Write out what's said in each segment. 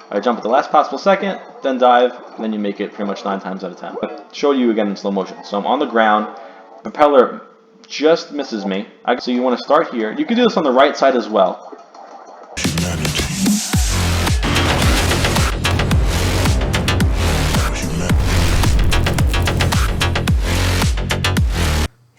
I jump at the last possible second, then dive, and then you make it pretty much 9 times out of 10. But show you again in slow motion. So I'm on the ground, propeller just misses me. So you want to start here. You can do this on the right side as well.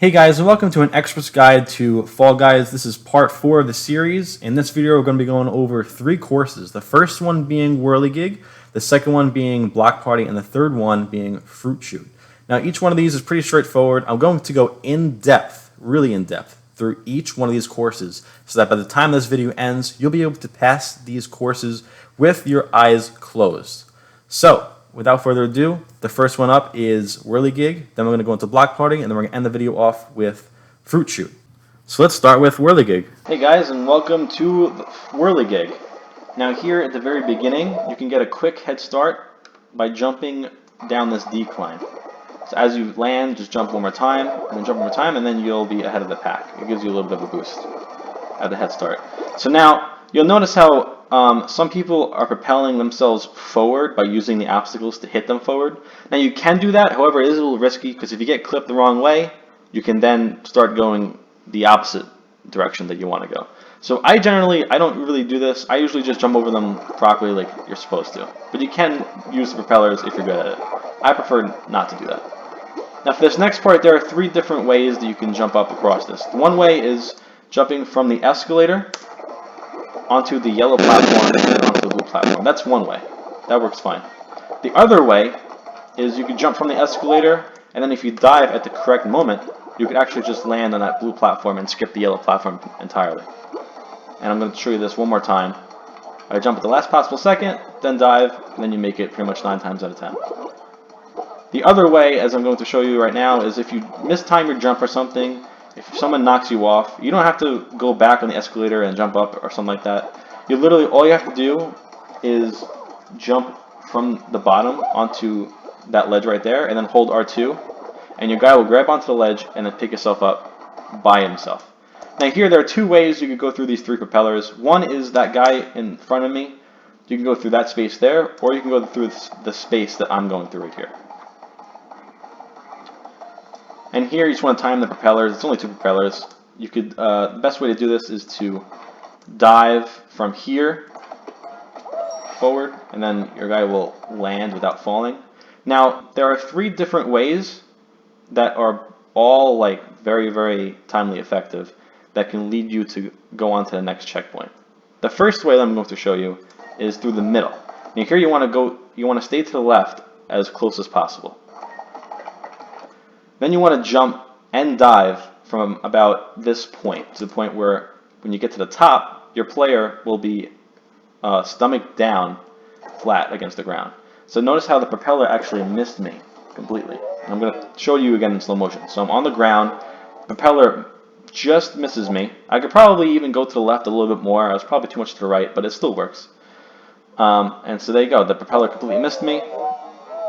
Hey guys, and welcome to an expert's guide to Fall Guys. This is part 4 of the series. In this video, we're going to be going over 3 courses. The first one being Whirlygig, the second one being Block Party, and the third one being Chute. Now, each one of these is pretty straightforward. I'm going to go in depth, really in depth, through each one of these courses, so that by the time this video ends, you'll be able to pass these courses with your eyes closed. So, without further ado, the first one up is Whirlygig, then we're going to go into Block Party, and then we're going to end the video off with Chute. So let's start with Whirlygig. Hey guys, and welcome to Whirlygig. Now here at the very beginning, you can get a quick head start by jumping down this decline. So as you land, just jump one more time, and then jump one more time, and then you'll be ahead of the pack. It gives you a little bit of a boost at the head start. So now, you'll notice how some people are propelling themselves forward by using the obstacles to hit them forward. Now you can do that, however it is a little risky because if you get clipped the wrong way, you can then start going the opposite direction that you want to go. So I don't really do this. I usually just jump over them properly like you're supposed to. But you can use the propellers if you're good at it. I prefer not to do that. Now for this next part, there are 3 different ways that you can jump up across this. One way is jumping from the escalator onto the yellow platform and onto the blue platform. That's one way. That works fine. The other way is you can jump from the escalator, and then if you dive at the correct moment, you could actually just land on that blue platform and skip the yellow platform entirely. And I'm going to show you this one more time. I jump at the last possible second, then dive, and then you make it pretty much 9 times out of 10. The other way, as I'm going to show you right now, is if you mistime your jump or something, if someone knocks you off, you don't have to go back on the escalator and jump up or something like that. All you have to do is jump from the bottom onto that ledge right there, and then hold R2, and your guy will grab onto the ledge and then pick yourself up by himself. Now here, there are 2 ways you could go through these 3 propellers. One is that guy in front of me. You can go through that space there, or you can go through the space that I'm going through right here. And here you just want to time the propellers. It's only 2 propellers. You could the best way to do this is to dive from here forward, and then your guy will land without falling. Now there are 3 different ways that are all like very, very timely effective that can lead you to go on to the next checkpoint. The first way that I'm going to show you is through the middle. Now here you want to stay to the left as close as possible. Then you want to jump and dive from about this point to the point where when you get to the top, your player will be stomach down, flat against the ground. So notice how the propeller actually missed me completely. And I'm going to show you again in slow motion. So I'm on the ground, propeller just misses me. I could probably even go to the left a little bit more. I was probably too much to the right, but it still works. And so there you go. The propeller completely missed me.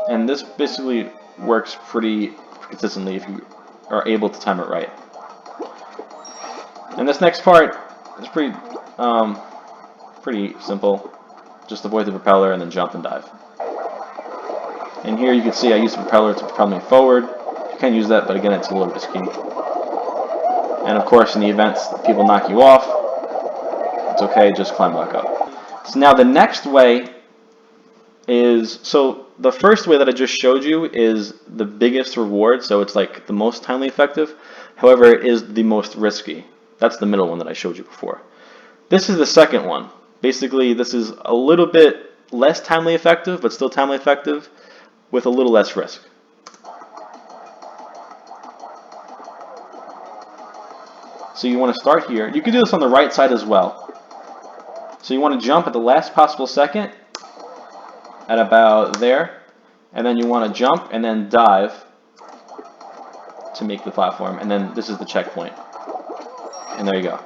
And this basically works pretty consistently if you are able to time it right. And this next part is pretty simple. Just avoid the propeller and then jump and dive. And here you can see I use the propeller to propel me forward. You can use that, but again it's a little risky. And of course in the events that people knock you off, it's okay, just climb back up. So now the next way is, so the first way that I just showed you is the biggest reward, so it's like the most timely effective. However, it is the most risky. That's the middle one that I showed you before. This is the second one. Basically, this is a little bit less timely effective, but still timely effective with a little less risk. So you want to start here. You can do this on the right side as well. So you want to jump at the last possible second at about there, and then you want to jump and then dive to make the platform, and then this is the checkpoint, and there you go.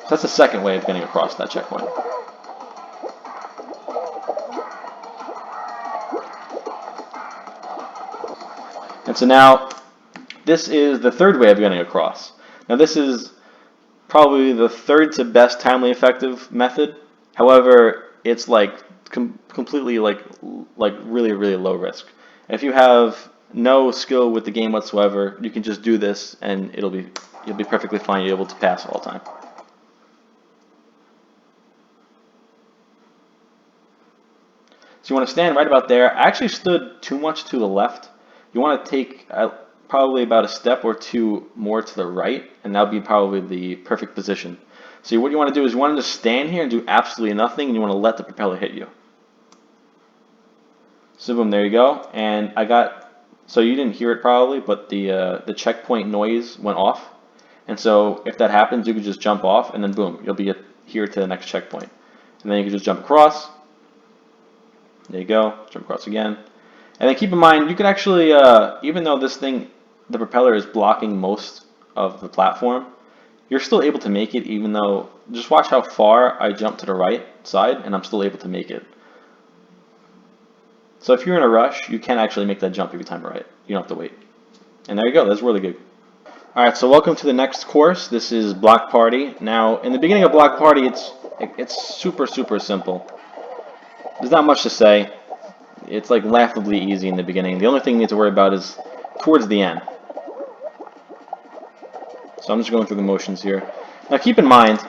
So that's the second way of getting across that checkpoint. And so now this is the third way of getting across. Now this is probably the third to best timely effective method. However, it's like completely like really really low risk. If you have no skill with the game whatsoever, you can just do this and you'll be perfectly fine. You're able to pass all the time. So you want to stand right about there. I actually stood too much to the left. You want to take probably about a step or two more to the right, and that'll be probably the perfect position. So what you want to do is you want to just stand here and do absolutely nothing, and you want to let the propeller hit you. So boom, there you go. And so you didn't hear it probably, but the checkpoint noise went off. And so if that happens, you could just jump off, and then boom, you'll be here to the next checkpoint. And then you can just jump across. There you go, jump across again. And then keep in mind, you can actually, even though the propeller is blocking most of the platform, you're still able to make it even though, just watch how far I jump to the right side and I'm still able to make it. So if you're in a rush, you can actually make that jump every time right. You don't have to wait. And there you go, that's Whirlygig. Alright, so welcome to the next course. This is Block Party. Now, in the beginning of Block Party, it's super simple. There's not much to say. It's like laughably easy in the beginning. The only thing you need to worry about is towards the end. So I'm just going through the motions here. Now keep in mind,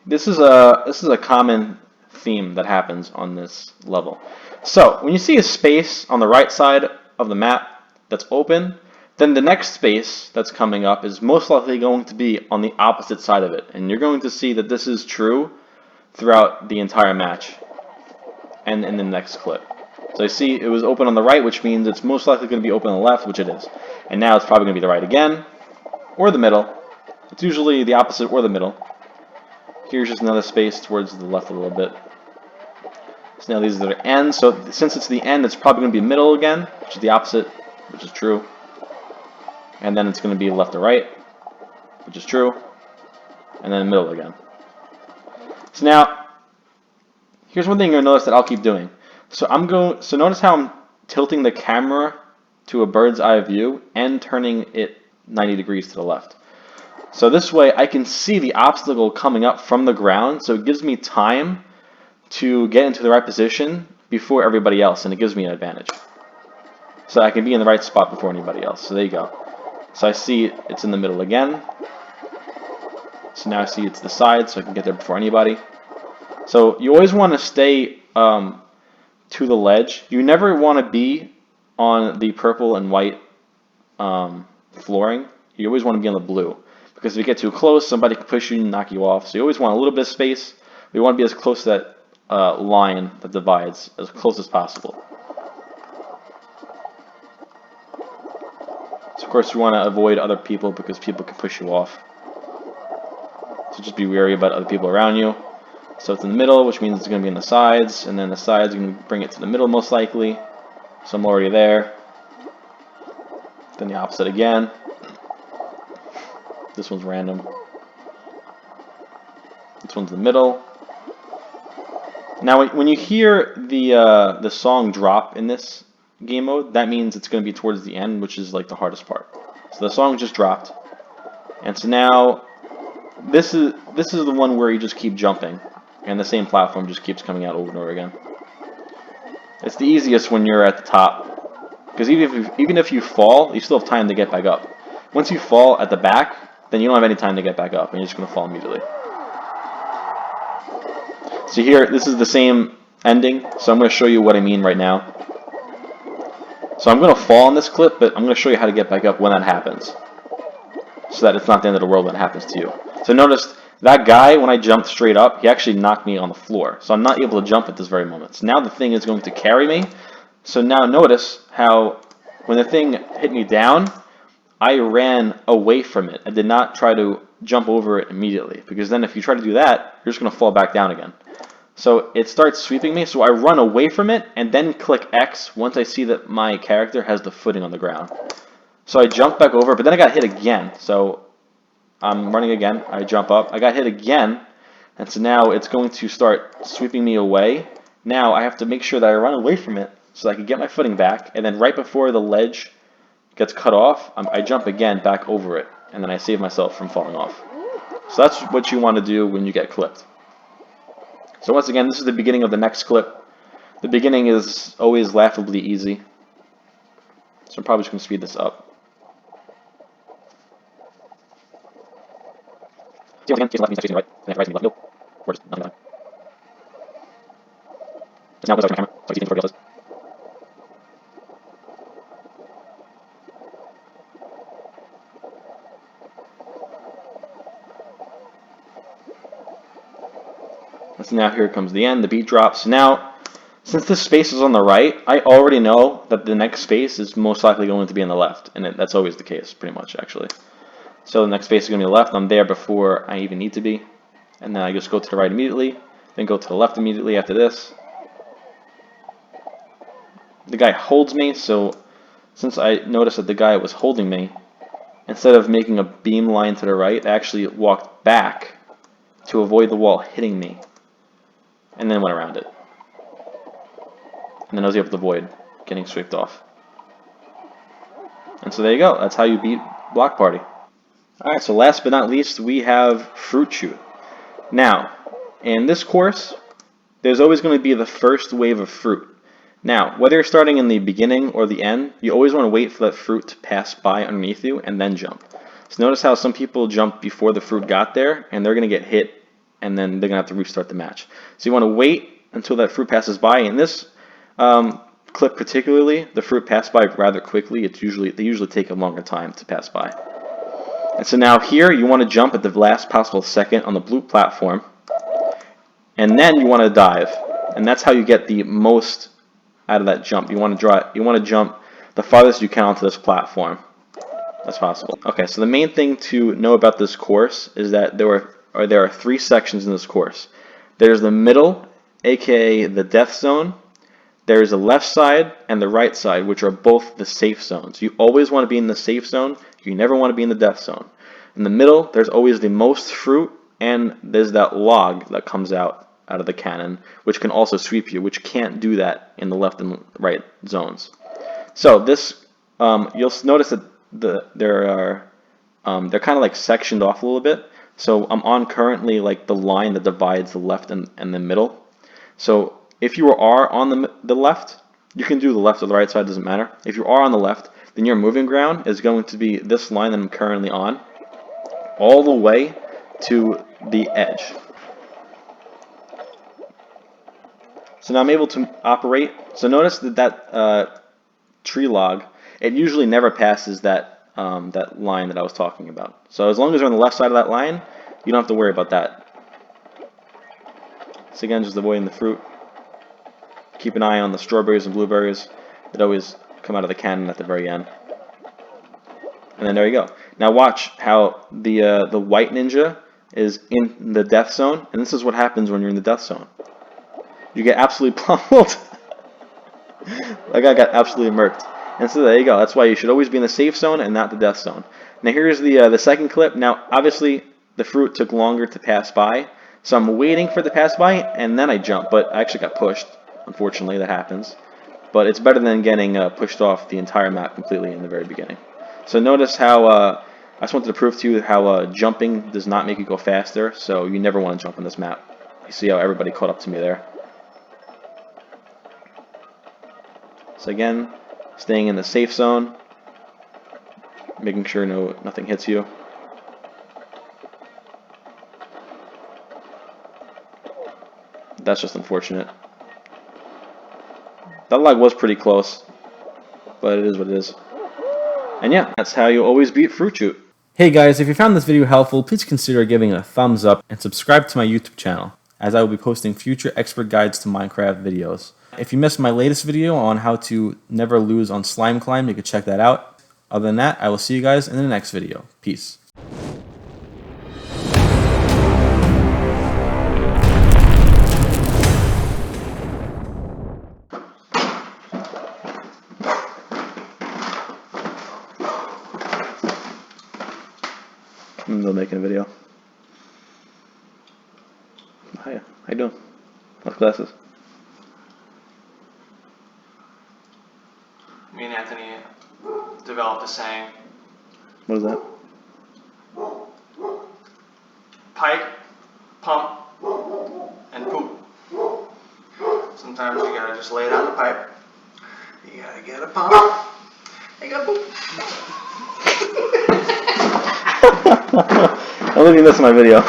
this is a common theme that happens on this level. So when you see a space on the right side of the map that's open, then the next space that's coming up is most likely going to be on the opposite side of it. And you're going to see that this is true throughout the entire match and in the next clip. So you see it was open on the right, which means it's most likely going to be open on the left, which it is. And now it's probably going to be the right again, or the middle. It's usually the opposite or the middle. Here's just another space towards the left a little bit. So now these are the ends. So since it's the end, it's probably going to be middle again, which is the opposite, which is true. And then it's going to be left or right, which is true. And then middle again. So now, here's one thing you'll notice that I'll keep doing. So notice how I'm tilting the camera to a bird's eye view and turning it 90 degrees to the left. So this way I can see the obstacle coming up from the ground, so it gives me time to get into the right position before everybody else, and it gives me an advantage. So I can be in the right spot before anybody else. So there you go. So I see it's in the middle again. So now I see it's the side, so I can get there before anybody. So you always want to stay to the ledge. You never want to be on the purple and white flooring. You always want to be on the blue, because if you get too close, somebody can push you and knock you off. So you always want a little bit of space. We want to be as close to that line that divides as close as possible. So of course you want to avoid other people because people can push you off. So just be wary about other people around you. So it's in the middle, which means it's going to be on the sides, and then the sides are going to bring it to the middle most likely. So I'm already there. Then the opposite again. This one's random. This one's the middle. Now when you hear the song drop in this game mode, that means it's going to be towards the end, which is like the hardest part. So the song just dropped. And so now this is the one where you just keep jumping, and the same platform just keeps coming out over and over again. It's the easiest when you're at the top, because even if you fall, you still have time to get back up. Once you fall at the back, then you don't have any time to get back up, and you're just going to fall immediately. So here, this is the same ending, so I'm going to show you what I mean right now. So I'm going to fall in this clip, but I'm going to show you how to get back up when that happens, so that it's not the end of the world when it happens to you. So notice that guy, when I jumped straight up, he actually knocked me on the floor. So I'm not able to jump at this very moment. So now the thing is going to carry me. So now notice how when the thing hit me down, I ran away from it. I did not try to jump over it immediately, because then if you try to do that, you're just going to fall back down again. So it starts sweeping me, so I run away from it and then click X once I see that my character has the footing on the ground. So I jump back over, but then I got hit again. So I'm running again, I jump up, I got hit again, and so now it's going to start sweeping me away. Now I have to make sure that I run away from it so I can get my footing back, and then right before the ledge gets cut off, I jump again back over it, and then I save myself from falling off. So that's what you want to do when you get clipped. So once again, this is the beginning of the next clip. The beginning is always laughably easy. So I'm probably just going to speed this up. See, once again, facing left means facing right, and right means left middle. Or just nothing like that. It's now goes out to my camera, so I see things before everybody else does. So now here comes the end, the beat drops. Now, since this space is on the right, I already know that the next space is most likely going to be on the left, and that's always the case, pretty much, actually. So the next space is going to be the left. I'm there before I even need to be, and then I just go to the right immediately, then go to the left immediately after this. The guy holds me, so since I noticed that the guy was holding me, instead of making a beam line to the right, I actually walked back to avoid the wall hitting me, and then went around it. And then I was able to avoid getting swept off. And so there you go. That's how you beat Block Party. Alright, so last but not least, we have Fruit Chute. Now, in this course, there's always going to be the first wave of fruit. Now, whether you're starting in the beginning or the end, you always want to wait for that fruit to pass by underneath you and then jump. So notice how some people jump before the fruit got there, and they're going to get hit, and then they're going to have to restart the match. So you want to wait until that fruit passes by. In this clip particularly, the fruit passed by rather quickly. They usually take a longer time to pass by. And so now here, you want to jump at the last possible second on the blue platform, and then you want to dive. And that's how you get the most out of that jump. You want to jump the farthest you can onto this platform as possible. Okay, so the main thing to know about this course is that there are 3 sections in this course. There's the middle, aka the death zone. There's the left side and the right side, which are both the safe zones. You always want to be in the safe zone. You never want to be in the death zone. In the middle, there's always the most fruit, and there's that log that comes out of the cannon, which can also sweep you, which can't do that in the left and right zones. So this, you'll notice that they're kind of like sectioned off a little bit. So I'm on currently like the line that divides the left and the middle. So if you are on the left, you can do the left or the right side, doesn't matter. If you are on the left, then your moving ground is going to be this line that I'm currently on, all the way to the edge. So now I'm able to operate. So notice that tree log, it usually never passes that line that I was talking about. So as long as you're on the left side of that line, you don't have to worry about that. So again, just avoiding the fruit. Keep an eye on the strawberries and blueberries that always come out of the cannon at the very end. And then there you go. Now watch how the white ninja is in the death zone, and this is what happens when you're in the death zone. You get absolutely pummeled. That guy got absolutely murked. And so there you go. That's why you should always be in the safe zone and not the death zone. Now here's the second clip. Now obviously the fruit took longer to pass by, so I'm waiting for it to pass by, and then I jump. But I actually got pushed. Unfortunately, that happens. But it's better than getting pushed off the entire map completely in the very beginning. So notice how I just wanted to prove to you how jumping does not make you go faster. So you never want to jump on this map. You see how everybody caught up to me there. So again, staying in the safe zone, making sure nothing hits you. That's just unfortunate. That lag was pretty close, but it is what it is. And yeah, that's how you always beat Fruit Chute. Hey guys, if you found this video helpful, please consider giving it a thumbs up and subscribe to my YouTube channel, as I will be posting future expert guides to Minecraft videos. If you missed my latest video on how to never lose on Slime Climb, you can check that out. Other than that, I will see you guys in the next video. Peace. I'm in the middle of making a video. Hiya, how you doing? How's classes? Me and Anthony developed a saying: What is that? pipe, pump, and poop. Sometimes you gotta just lay down the pipe. You gotta get a pump. You gotta boop. I'm leaving this in my video.